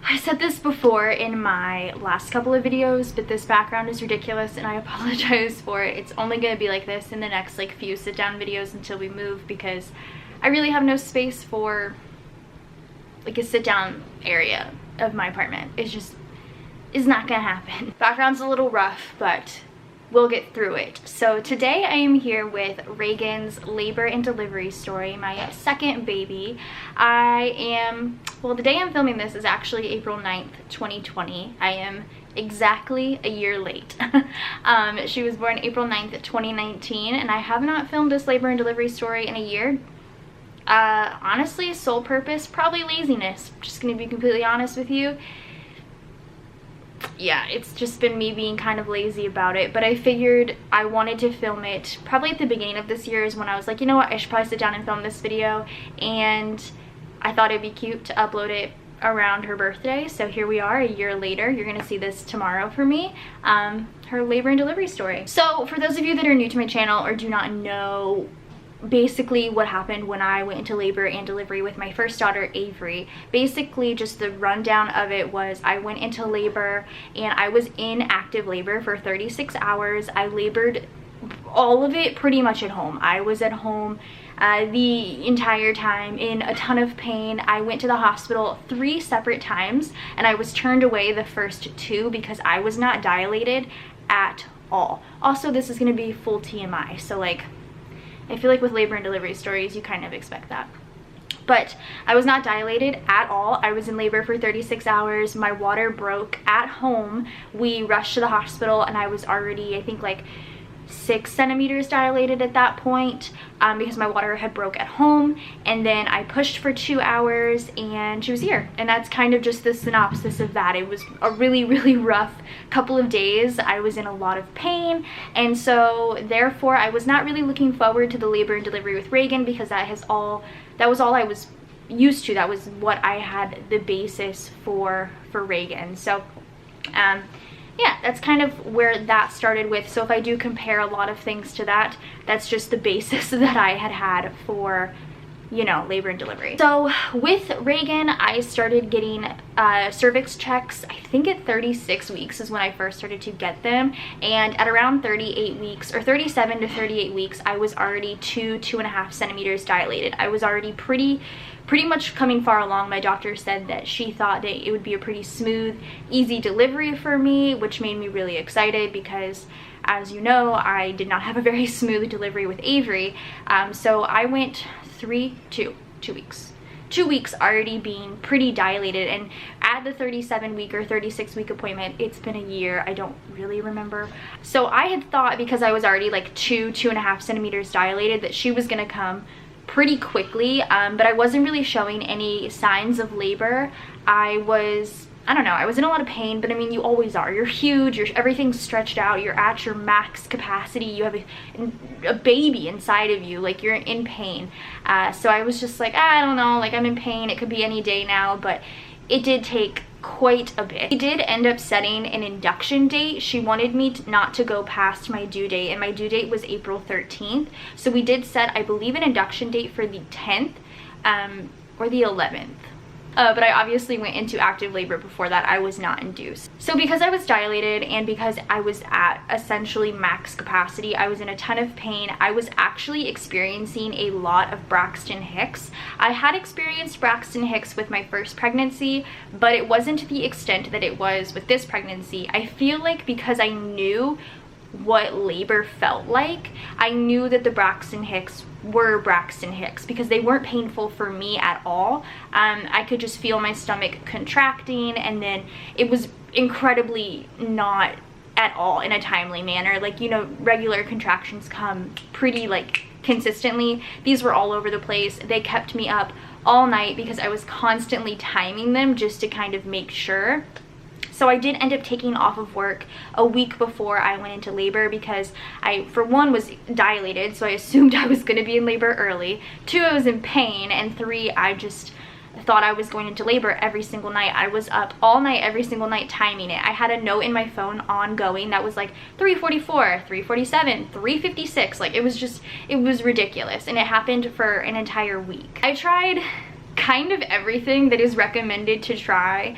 I said this before in my last couple of videos, but this background is ridiculous and I apologize for it. It's only going to be like this in the next like few sit down videos until we move, because I really have no space for like a sit down area of my apartment. It's just is not gonna happen. Background's a little rough, but we'll get through it. So today I am here with Reagan's labor and delivery story, my second baby. Well, the day I'm filming this is actually April 9th, 2020. I am exactly a year late. She was born April 9th, 2019, and I have not filmed this labor and delivery story in a year. Honestly, sole purpose, probably laziness. Just gonna be completely honest with you. Yeah, it's just been me being kind of lazy about it, but I figured I wanted to film it probably at the beginning of this year is when I was like, you know what, I should probably sit down and film this video, and I thought it'd be cute to upload it around her birthday. So here we are a year later. You're gonna see this tomorrow for me, her labor and delivery story. So for those of you that are new to my channel or do not know basically what happened when I went into labor and delivery with my first daughter, Avery, basically just the rundown of it was I went into labor and I was in active labor for 36 hours. I labored all of it pretty much at home. I was at home the entire time in a ton of pain. I went to the hospital 3 separate times and I was turned away the first 2 because I was not dilated at all. Also, this is going to be full TMI, so like I feel like with labor and delivery stories, you kind of expect that. But I was not dilated at all. I was in labor for 36 hours. My water broke at home. We rushed to the hospital and I was already, I think, like 6 centimeters dilated at that point because my water had broke at home. And then I pushed for 2 hours and she was here. And that's kind of just the synopsis of that. It was a really, really rough couple of days. I was in a lot of pain, and so therefore I was not really looking forward to the labor and delivery with Reagan, because that was all I was used to. That was what I had the basis for Reagan. So yeah, that's kind of where that started with. So if I do compare a lot of things to that, that's just the basis that I had for, you know, labor and delivery. So with Reagan, I started getting cervix checks, I think at 36 weeks is when I first started to get them. And at around 38 weeks, or 37 to 38 weeks, I was already 2.5 centimeters dilated. I was already pretty much coming far along. My doctor said that she thought that it would be a pretty smooth, easy delivery for me, which made me really excited because, as you know, I did not have a very smooth delivery with Avery. So I went 2 weeks. 2 weeks already being pretty dilated, and at the 37-week or 36-week appointment, it's been a year, I don't really remember. So I had thought, because I was already like 2.5 centimeters dilated, that she was gonna come pretty quickly, but I wasn't really showing any signs of labor. I don't know, I was in a lot of pain, but I mean, you always are. You're huge, everything's stretched out, you're at your max capacity, you have a baby inside of you, like you're in pain. So I was just like, I don't know, like I'm in pain, it could be any day now, but it did take quite a bit. We did end up setting an induction date. She wanted me not to go past my due date, and my due date was April 13th. So we did set, I believe, an induction date for the 10th or the 11th. But I obviously went into active labor before that. I was not induced. So because I was dilated and because I was at essentially max capacity, I was in a ton of pain. I was actually experiencing a lot of Braxton Hicks. I had experienced Braxton Hicks with my first pregnancy, but it wasn't to the extent that it was with this pregnancy. I feel like because I knew what labor felt like, I knew that the Braxton Hicks were Braxton Hicks because they weren't painful for me at all. I could just feel my stomach contracting, and then it was incredibly not at all in a timely manner. Like, you know, regular contractions come pretty like consistently. These were all over the place. They kept me up all night because I was constantly timing them just to kind of make sure. So I did end up taking off of work a week before I went into labor because I, for one, was dilated, so I assumed I was going to be in labor early. 2, I was in pain, and 3, I just thought I was going into labor every single night. I was up all night, every single night, timing it. I had a note in my phone ongoing that was like 3:44, 3:47, 3:56. Like, it was ridiculous, and it happened for an entire week. I tried kind of everything that is recommended to try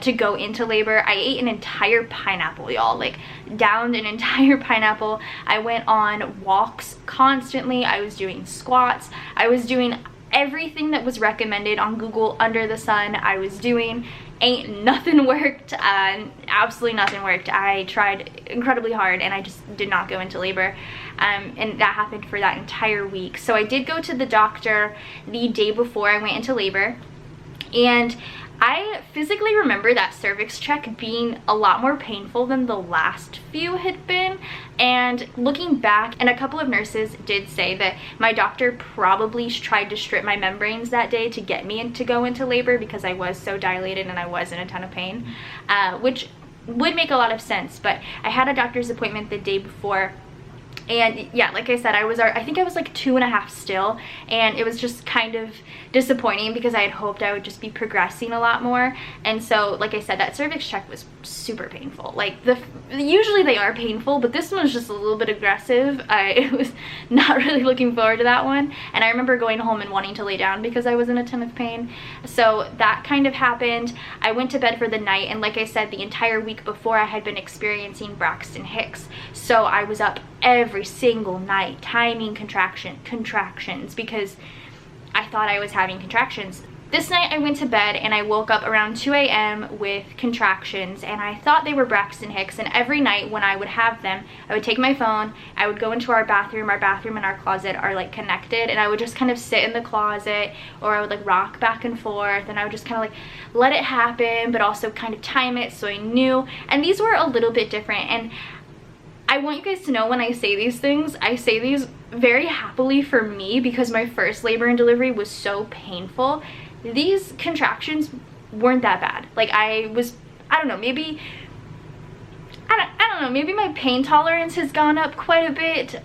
to go into labor. I ate an entire pineapple, y'all, like downed an entire pineapple. I went on walks constantly. I was doing squats. I was doing everything that was recommended on Google under the sun. I was doing. Ain't nothing worked. Absolutely nothing worked. I tried incredibly hard and I just did not go into labor, and that happened for that entire week. So I did go to the doctor the day before I went into labor, and I physically remember that cervix check being a lot more painful than the last few had been. And looking back, and a couple of nurses did say that my doctor probably tried to strip my membranes that day to get me to go into labor because I was so dilated and I was in a ton of pain, which would make a lot of sense. But I had a doctor's appointment the day before, and yeah, like I said, I think I was like 2.5 still, and it was just kind of disappointing because I had hoped I would just be progressing a lot more. And so, like I said, that cervix check was super painful. Like, usually they are painful, but this one was just a little bit aggressive. I was not really looking forward to that one, and I remember going home and wanting to lay down because I was in a ton of pain. So that kind of happened. I went to bed for the night, and like I said, the entire week before I had been experiencing Braxton Hicks, so I was up every single night timing contractions because I thought I was having contractions. This night I went to bed and I woke up around 2 a.m. with contractions, and I thought they were Braxton Hicks. And every night when I would have them, I would take my phone, I would go into our bathroom and our closet are like connected, and I would just kind of sit in the closet, or I would like rock back and forth, and I would just kind of like let it happen but also kind of time it so I knew. And these were a little bit different, and I want you guys to know when I say these things, I say these very happily for me because my first labor and delivery was so painful. These contractions weren't that bad. Like, I don't know, maybe maybe my pain tolerance has gone up quite a bit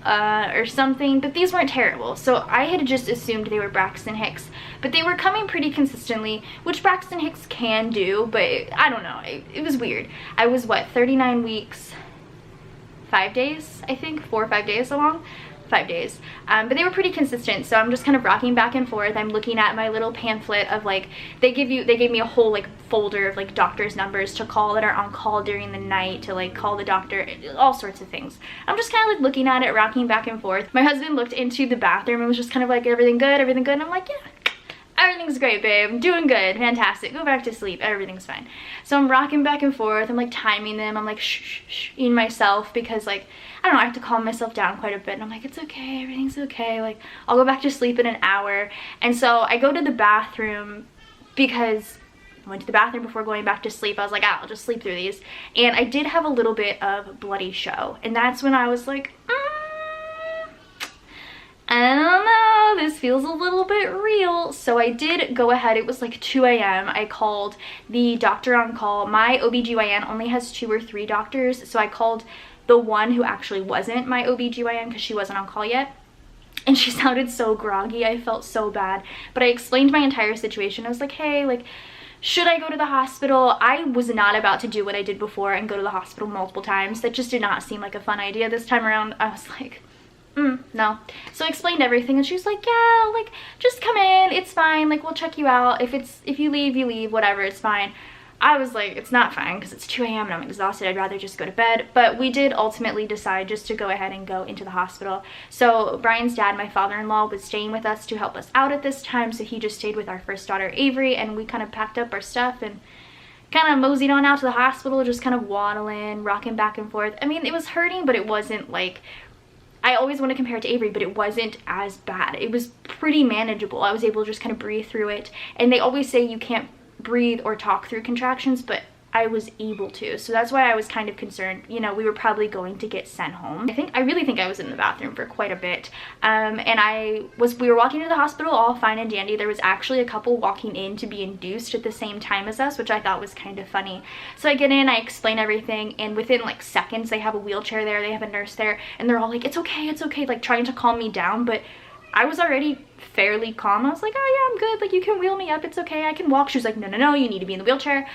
or something, but these weren't terrible. So I had just assumed they were Braxton Hicks, but they were coming pretty consistently, which Braxton Hicks can do, but I don't know, it was weird. I was, what, 39 weeks, 5 days, I think, 4 or 5 days along. 5 days, but they were pretty consistent. So I'm just kind of rocking back and forth. I'm looking at my little pamphlet of like, they gave me a whole like folder of like doctor's numbers to call that are on call during the night, to like call the doctor, all sorts of things. I'm just kind of like looking at it, rocking back and forth. My husband looked into the bathroom and was just kind of like, everything good, everything good? And I'm like, yeah, everything's great, babe. I'm doing good. Fantastic. Go back to sleep. Everything's fine. So I'm rocking back and forth. I'm like timing them. I'm like shh-ing myself because, like, I don't know, I have to calm myself down quite a bit. And I'm like, it's okay. Everything's okay. Like, I'll go back to sleep in an hour. And so I go to the bathroom because I went to the bathroom before going back to sleep. I was like, I'll just sleep through these. And I did have a little bit of bloody show. And that's when I was like, I don't know, this feels a little bit real. So I did go ahead. It was like 2 a.m. I called the doctor on call. My OBGYN only has 2 or 3 doctors, so I called the one who actually wasn't my OBGYN because she wasn't on call yet. And she sounded so groggy. I felt so bad. But I explained my entire situation. I was like, hey, like, should I go to the hospital? I was not about to do what I did before and go to the hospital multiple times. That just did not seem like a fun idea this time around. I was like, no. So I explained everything, and she was like, yeah, like, just come in, it's fine, like, we'll check you out. If you leave, you leave, whatever, it's fine. I was like, it's not fine because it's 2 a.m. and I'm exhausted. I'd rather just go to bed. But we did ultimately decide just to go ahead and go into the hospital. So Brian's dad, my father-in-law, was staying with us to help us out at this time. So he just stayed with our first daughter, Avery, and we kind of packed up our stuff and kind of moseyed on out to the hospital, just kind of waddling, rocking back and forth. I mean, it was hurting, but it wasn't like, I always want to compare it to Avery, but it wasn't as bad. It was pretty manageable. I was able to just kind of breathe through it. And they always say you can't breathe or talk through contractions, but I was able to. So that's why I was kind of concerned, you know, we were probably going to get sent home. I really think I was in the bathroom for quite a bit. And we were walking to the hospital all fine and dandy. There was actually a couple walking in to be induced at the same time as us, which I thought was kind of funny. So I get in, I explain everything, and within like seconds, they have a wheelchair there, they have a nurse there, and they're all like, it's okay, like trying to calm me down, but I was already fairly calm. I was like, oh yeah, I'm good, like you can wheel me up, it's okay, I can walk. She was like, no, you need to be in the wheelchair.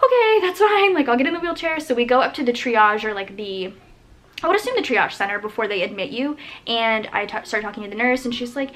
Okay, that's fine, like I'll get in the wheelchair. So we go up to the triage, or like the I would assume the triage center before they admit you. And I started talking to the nurse, and she's like,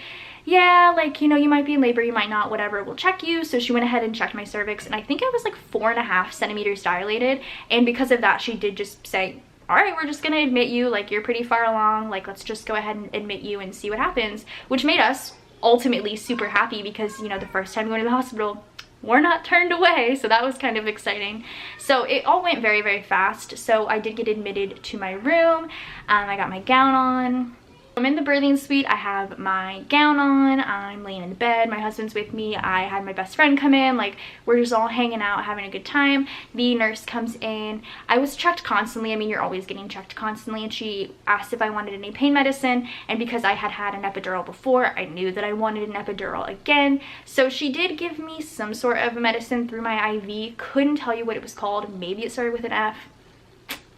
yeah, like, you know, you might be in labor, you might not, whatever, we'll check you. So she went ahead and checked my cervix, and I think I was like 4.5 centimeters dilated. And because of that, she did just say, all right, we're just gonna admit you, like, you're pretty far along, like, let's just go ahead and admit you and see what happens, which made us ultimately super happy because, you know, the first time we went to the hospital, we're not turned away, so that was kind of exciting. So it all went very, very fast. So I did get admitted to my room. I got my gown on. I'm in the birthing suite. I have my gown on. I'm laying in the bed. My husband's with me. I had my best friend come in. Like, we're just all hanging out, having a good time. The nurse comes in. I was checked constantly. I mean, you're always getting checked constantly. And she asked if I wanted any pain medicine. And because I had had an epidural before, I knew that I wanted an epidural again. So she did give me some sort of medicine through my IV. Couldn't tell you what it was called. Maybe it started with an F.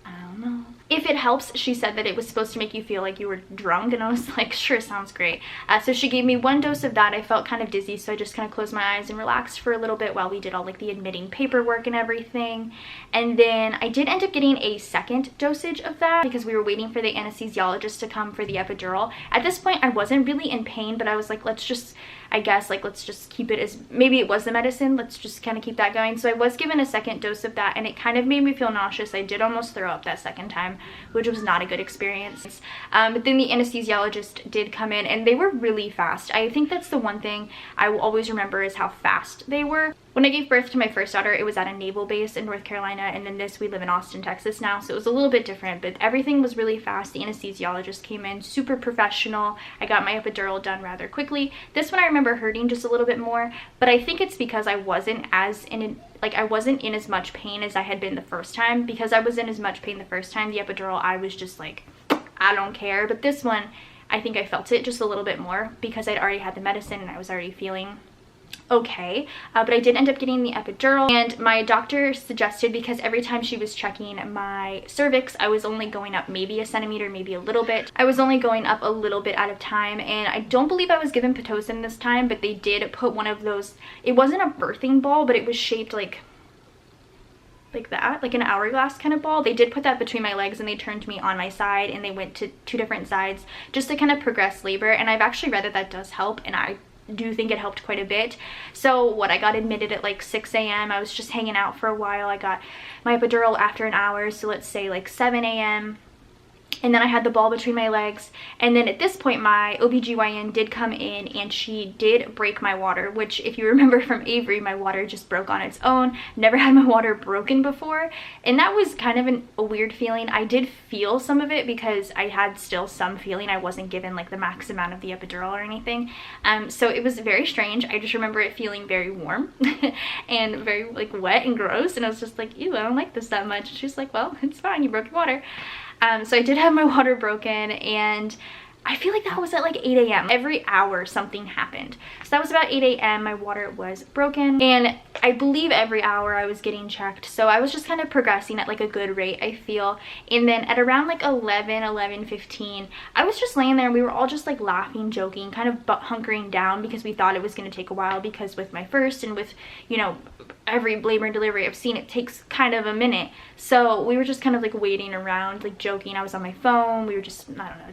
I don't know. If it helps, she said that it was supposed to make you feel like you were drunk, and I was like, sure, sounds great. So she gave me 1 dose of that. I felt kind of dizzy, so I just kind of closed my eyes and relaxed for a little bit while we did all like the admitting paperwork and everything. And then I did end up getting a second dosage of that because we were waiting for the anesthesiologist to come for the epidural. At this point, I wasn't really in pain, but I was like, let's just, I guess, like, let's just keep it as, maybe it was the medicine, let's just kind of keep that going. So I was given a second dose of that, and it kind of made me feel nauseous. I did almost throw up that second time, which was not a good experience. But then the anesthesiologist did come in, and they were really fast. I think that's the one thing I will always remember is how fast they were. When I gave birth to my first daughter, it was at a naval base in North Carolina, and then this, we live in Austin, Texas now, so it was a little bit different, but everything was really fast. The anesthesiologist came in, super professional. I got my epidural done rather quickly. This one I remember hurting just a little bit more, but I think it's because I wasn't I wasn't in as much pain as I had been the first time. Because I was in as much pain the first time, the epidural, I was just like, I don't care. But this one, I think I felt it just a little bit more because I'd already had the medicine and I was already feeling okay. But I did end up getting the epidural, and my doctor suggested, because every time she was checking my cervix, I was only going up maybe a centimeter, maybe a little bit. I was only going up a little bit at a time, and I don't believe I was given Pitocin this time, but they did put one of those, it wasn't a birthing ball, but it was shaped like that, like an hourglass kind of ball. They did put that between my legs, and they turned me on my side, and they went to 2 different sides just to kind of progress labor. And I've actually read that that does help, and I do think it helped quite a bit. So I got admitted at like 6 a.m. I was just hanging out for a while. I got my epidural after an hour, so let's say like 7 a.m. And then I had the ball between my legs. And then at this point, my OBGYN did come in, and she did break my water, which, if you remember from Avery, my water just broke on its own. Never had my water broken before. And that was kind of a weird feeling. I did feel some of it because I had still some feeling. I wasn't given like the max amount of the epidural or anything. So it was very strange. I just remember it feeling very warm and very like wet and gross. And I was just like, ew, I don't like this that much. And she's like, well, it's fine, you broke your water. So I did have my water broken, and I feel like that was at like 8 a.m. Every hour something happened. So that was about 8 a.m. my water was broken, and I believe every hour I was getting checked. So I was just kind of progressing at like a good rate, I feel. And then at around like 11:15, I was just laying there, and we were all just like laughing, joking, kind of hunkering down because we thought it was going to take a while, because with my first and with, you know, every labor and delivery I've seen, it takes kind of a minute. So we were just kind of like waiting around, like joking. I was on my phone. We were just, I don't know,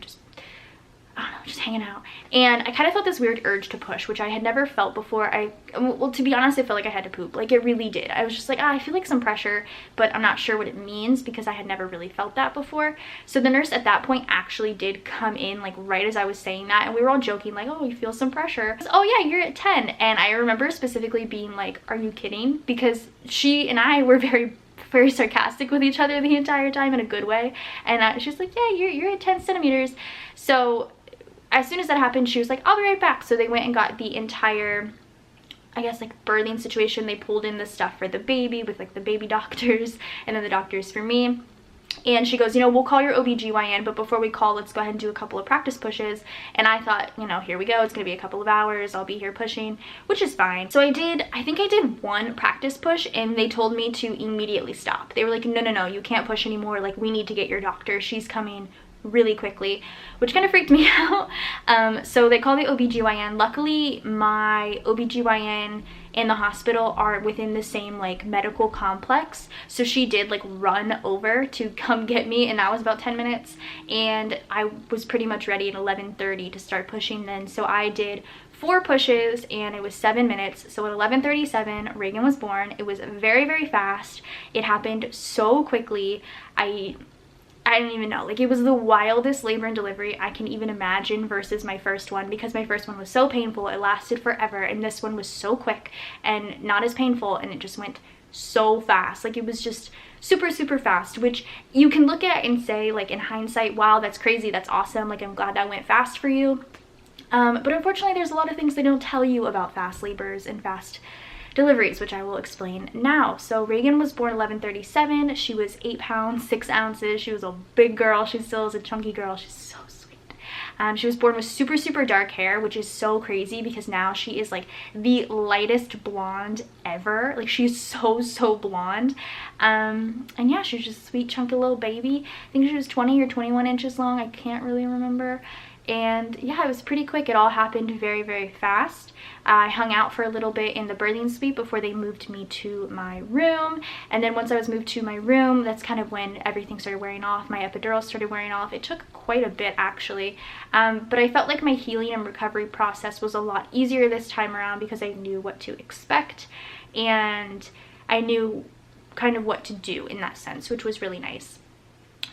just hanging out. And I kind of felt this weird urge to push, which I had never felt before. Well, to be honest, I felt like I had to poop. Like, it really did. I was just like, I feel like some pressure, but I'm not sure what it means because I had never really felt that before. So the nurse at that point actually did come in, like, right as I was saying that, and we were all joking, like, oh, you feel some pressure. Oh yeah, you're at 10. And I remember specifically being like, are you kidding? Because she and I were very sarcastic with each other the entire time, in a good way. And she's like, yeah, you're at 10 centimeters. So as soon as that happened, she was like, I'll be right back. So they went and got the entire, I guess, like birthing situation. They pulled in the stuff for the baby with like the baby doctors, and then the doctors for me. And she goes, you know, we'll call your OBGYN, but before we call, let's go ahead and do a couple of practice pushes. And I thought, you know, here we go. It's going to be a couple of hours. I'll be here pushing, which is fine. So I think I did 1 practice push, and they told me to immediately stop. They were like, no, you can't push anymore. Like, we need to get your doctor. She's coming really quickly, which kind of freaked me out. So they called the OBGYN. Luckily, my OBGYN and the hospital are within the same like medical complex, so she did like run over to come get me, and that was about 10 minutes, and I was pretty much ready at 11:30 to start pushing then. So I did 4 pushes and it was 7 minutes. So at 11:37 Reagan was born. It was very, very fast. It happened so quickly. I don't even know, like it was the wildest labor and delivery I can even imagine versus my first one, because my first one was so painful, it lasted forever, and this one was so quick and not as painful, and it just went so fast. Like it was just super, super fast, which you can look at and say like in hindsight, wow, that's crazy, that's awesome, like I'm glad that went fast for you. But unfortunately there's a lot of things they don't tell you about fast labors and fast deliveries, which I will explain now. So Reagan was born 11:37. She was 8 pounds 6 ounces. She was a big girl. She still is a chunky girl. She's so sweet. She was born with super, super dark hair, which is so crazy because now she is like the lightest blonde ever. Like she's so, so blonde. And yeah, she was just a sweet chunky little baby. I think she was 20 or 21 inches long. I can't really remember. And yeah, it was pretty quick. It all happened very, very fast. I hung out for a little bit in the birthing suite before they moved me to my room. And then once I was moved to my room, that's kind of when everything started wearing off. My epidural started wearing off. It took quite a bit actually. But I felt like my healing and recovery process was a lot easier this time around because I knew what to expect and I knew kind of what to do in that sense, which was really nice.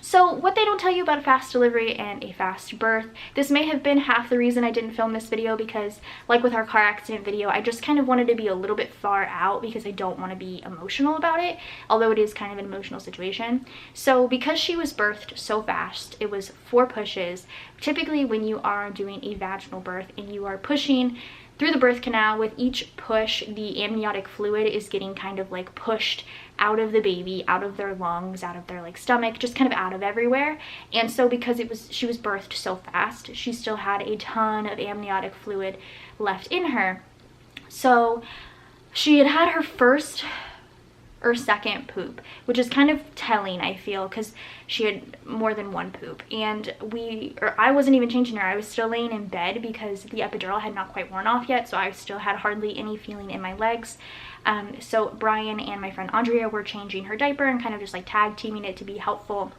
So what they don't tell you about a fast delivery and a fast birth, this may have been half the reason I didn't film this video, because like with our car accident video, I just kind of wanted to be a little bit far out because I don't want to be emotional about it, although it is kind of an emotional situation. So because she was birthed so fast, it was 4 pushes. Typically when you are doing a vaginal birth and you are pushing through the birth canal, with each push the amniotic fluid is getting kind of like pushed out of the baby, out of their lungs, out of their like stomach, just kind of out of everywhere. And so because she was birthed so fast, she still had a ton of amniotic fluid left in her. So she had had her first or second poop, which is kind of telling, I feel, because she had more than 1 poop. And I wasn't even changing her. I was still laying in bed because the epidural had not quite worn off yet, so I still had hardly any feeling in my legs. So Brian and my friend Andrea were changing her diaper and kind of just like tag teaming it to be helpful.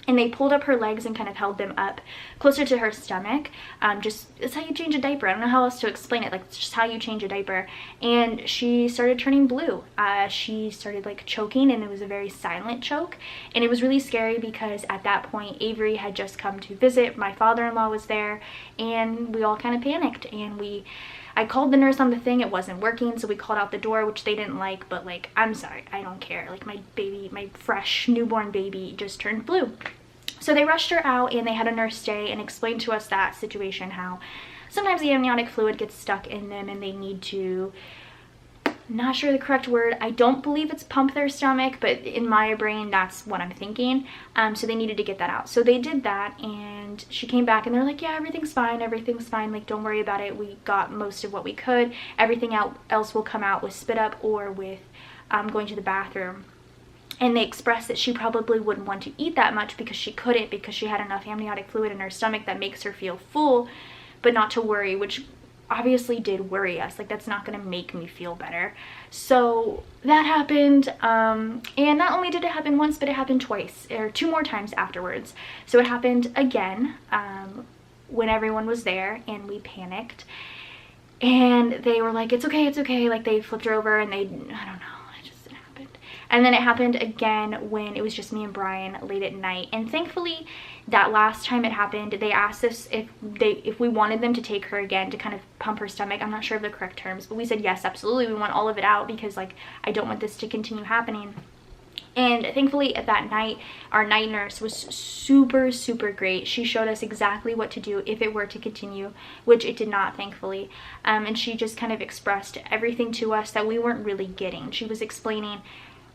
And they pulled up her legs and kind of held them up closer to her stomach. It's how you change a diaper. I don't know how else to explain it. Like, it's just how you change a diaper. And she started turning blue. She started like choking, and it was a very silent choke. And it was really scary because at that point, Avery had just come to visit. My father-in-law was there, and we all kind of panicked. And I called the nurse on the thing, it wasn't working, so we called out the door, which they didn't like, but like, I'm sorry, I don't care. Like my baby, my fresh newborn baby just turned blue. So they rushed her out and they had a nurse stay and explain to us that situation, how sometimes the amniotic fluid gets stuck in them and they need to, not sure the correct word, I don't believe it's pump their stomach, but in my brain that's what I'm thinking. So they needed to get that out, so they did that, and she came back and they're like, yeah, everything's fine, like don't worry about it, we got most of what we could, everything else will come out with spit up or with going to the bathroom. And they expressed that she probably wouldn't want to eat that much because she couldn't, because she had enough amniotic fluid in her stomach that makes her feel full, but not to worry, which obviously did worry us. Like, that's not going to make me feel better. So that happened, and not only did it happen once, but it happened twice, or 2 more times afterwards. So it happened again when everyone was there, and we panicked, and they were like, it's okay, like they flipped her over, and I don't know. And then it happened again when it was just me and Brian late at night. And thankfully, that last time it happened, they asked us if we wanted them to take her again to kind of pump her stomach. I'm not sure of the correct terms, but we said yes, absolutely. We want all of it out because like I don't want this to continue happening. And thankfully at that night, our night nurse was super, super great. She showed us exactly what to do if it were to continue, which it did not, thankfully. And she just kind of expressed everything to us that we weren't really getting. She was explaining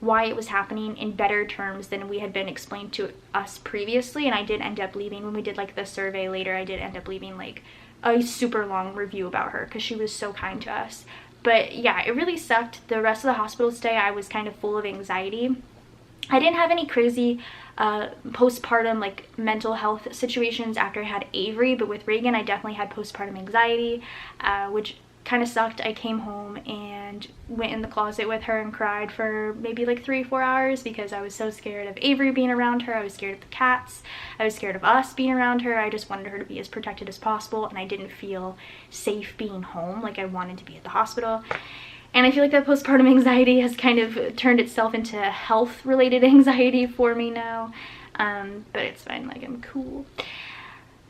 why it was happening in better terms than we had been explained to us previously. And I did end up leaving, when we did like the survey later, I did end up leaving like a super long review about her because she was so kind to us. But yeah, it really sucked. The rest of the hospital stay, I was kind of full of anxiety. I didn't have any crazy postpartum like mental health situations after I had Avery, but with Reagan I definitely had postpartum anxiety, which kind of sucked. I came home and went in the closet with her and cried for maybe like 3 or 4 hours because I was so scared of Avery being around her. I was scared of the cats. I was scared of us being around her. I just wanted her to be as protected as possible, and I didn't feel safe being home. Like I wanted to be at the hospital. And I feel like that postpartum anxiety has kind of turned itself into health related anxiety for me now. But it's fine, like I'm cool.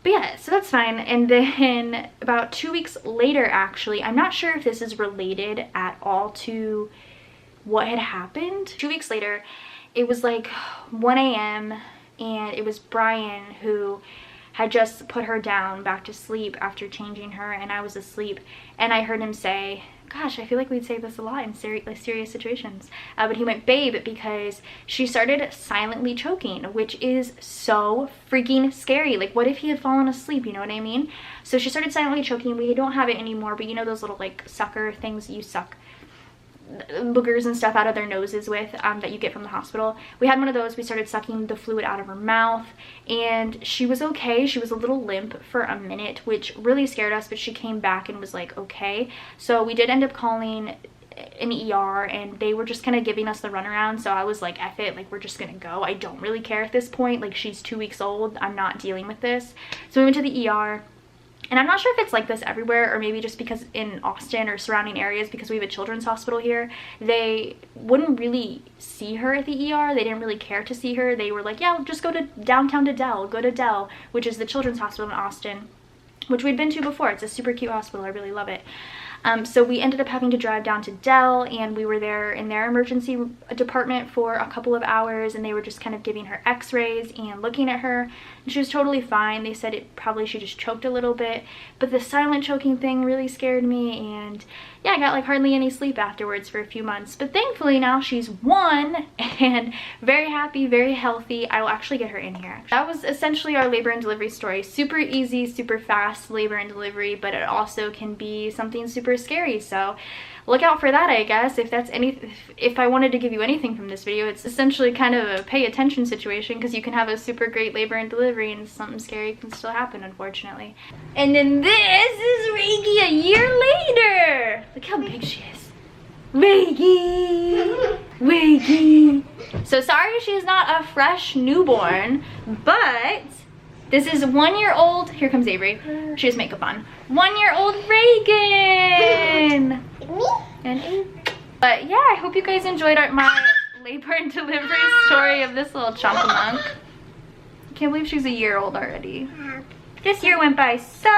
But yeah, so that's fine. And then about 2 weeks later, actually, I'm not sure if this is related at all to what had happened. 2 weeks later, it was like 1 a.m. and it was Brian who had just put her down back to sleep after changing her, and I was asleep, and I heard him say, gosh, I feel like we'd say this a lot in serious situations, but he went, babe, because she started silently choking, which is so freaking scary. Like, what if he had fallen asleep, you know what I mean? So she started silently choking. We don't have it anymore, but you know those little like sucker things you suck boogers and stuff out of their noses with, that you get from the hospital. We had one of those. We started sucking the fluid out of her mouth, and she was okay. She was a little limp for a minute, which really scared us, but she came back and was like okay. So we did end up calling an ER, and they were just kind of giving us the runaround. So I was like, F it, like we're just gonna go. I don't really care at this point. Like, she's 2 weeks old. I'm not dealing with this. So we went to the ER. And I'm not sure if it's like this everywhere, or maybe just because in Austin or surrounding areas, because we have a children's hospital here, they wouldn't really see her at the ER. They didn't really care to see her. They were like, yeah, just go to downtown to Dell, go to Dell, which is the children's hospital in Austin, which we'd been to before. It's a super cute hospital. I really love it. So we ended up having to drive down to Dell, and we were there in their emergency department for a couple of hours, and they were just kind of giving her x-rays and looking at her, and she was totally fine. They said she just choked a little bit, but the silent choking thing really scared me, and yeah, I got like hardly any sleep afterwards for a few months. But thankfully now she's 1 and very happy, very healthy. I will actually get her in here. That was essentially our labor and delivery story. Super easy, super fast labor and delivery, but it also can be something super scary. So look out for that, I guess. If I wanted to give you anything from this video, it's essentially kind of a pay attention situation, because you can have a super great labor and delivery and something scary can still happen, unfortunately. And then this is Reagan a year later. Look how big she is. Reagan! Reagan! So sorry she's not a fresh newborn, but this is 1-year-old, here comes Avery, she has makeup on, 1-year-old Reagan! And Avery. But yeah, I hope you guys enjoyed my labor and delivery story of this little chunk-a-monk. I can't believe she's a year old already. This year went by so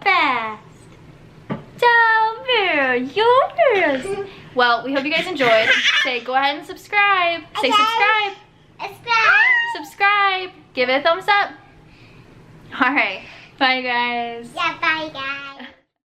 fast. So very yours. Well, we hope you guys enjoyed. Say, go ahead and subscribe. Say subscribe. Subscribe. Give it a thumbs up. Alright. Bye, guys. Yeah, bye, guys.